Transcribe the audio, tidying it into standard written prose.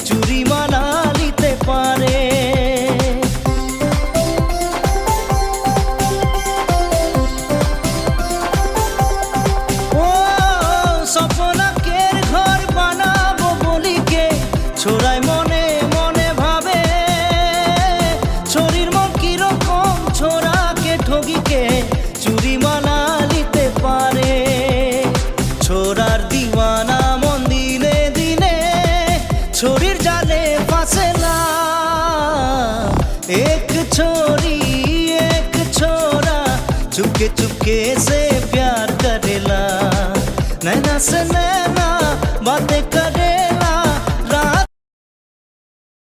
চুরি মালা নিতে পারে। ও স্বপ্নাকের ঘর বানাবো বলিকে ছোড়ায় মনে মনে ভাবে, ছড়ির মন কিরকম ছোড়াকে ঠগিকে চুরি মালা নিতে পারে। ছোড়ার দিওয়ানা মন দিনে দিনে छोरीर जाले फासला, एक छोरी एक छोरा चुपके चुपके से प्यार करेला, नैना से नैना बातें कर